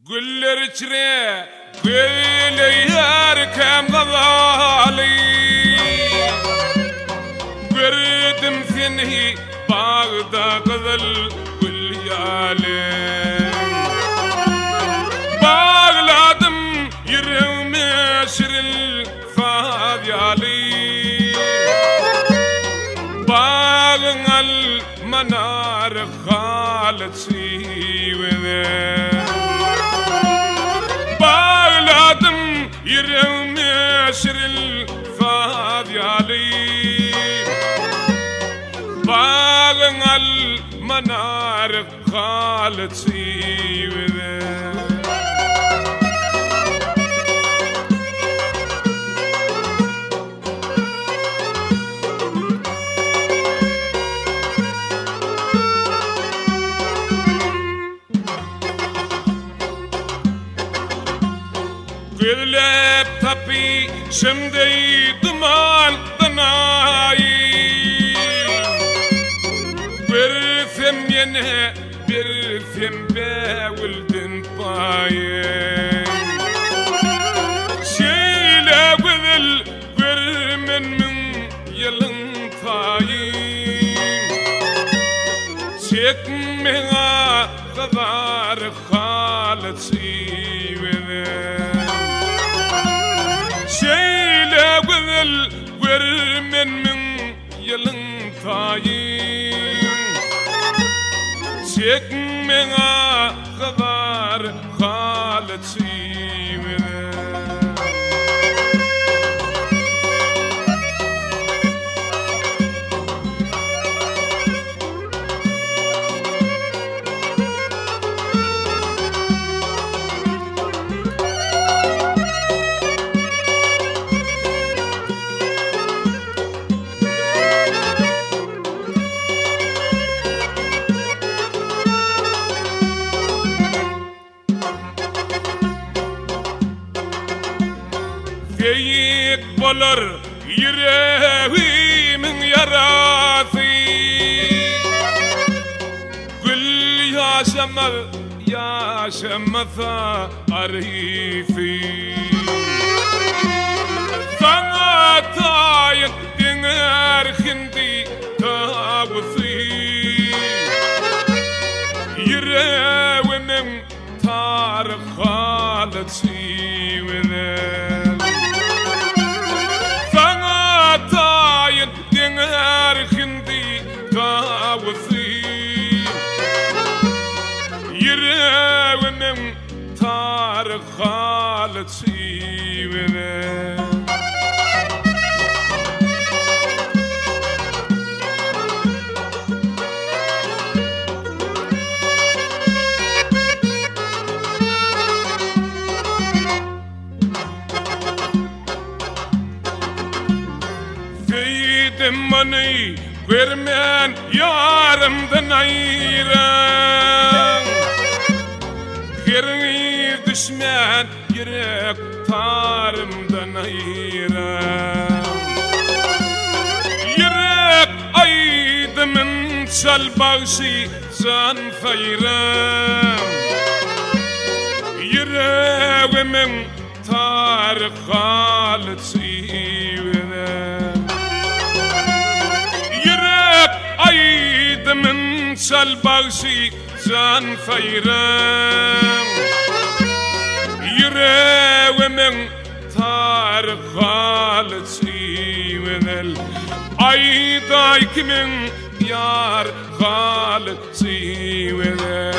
Güller içre güleyer kem gazali Gördüm seni bağda kızıl gül yalim Bağladım yüreğime şiril fadyalim Bağın al manar halet sivene Bağladım yüreğime şiril fadyalim Bağın al manar halet sivene Gülüp tapi şimdi dumandan ayı Bir fem yine bir fem bevildin payı Şeyle güzel görmen min yılın tayı Çekmeye kadar halet sivene Şeyle güzel görmen min yılın tayın Çekmeye kadar halet sivene Geyik bolur yüreğimin yarası Gül yaşamasa arifi Sana tayın dinger hindi tavusi Yüreğimin tarık halet sivene Hindi kavsi yüreğimin tarık halet sivene Seydim beni görmeyen yarımdan ayıran Yerini düşmeyen yürek tarımdan ayıran Yürek aydımın çalbaşı can fayran Yüreğimin tarık halet sivene Aydımın çalbaşı can fayram Yüreğimin tarık halet sivenel Ayda kimin yar halet sivenel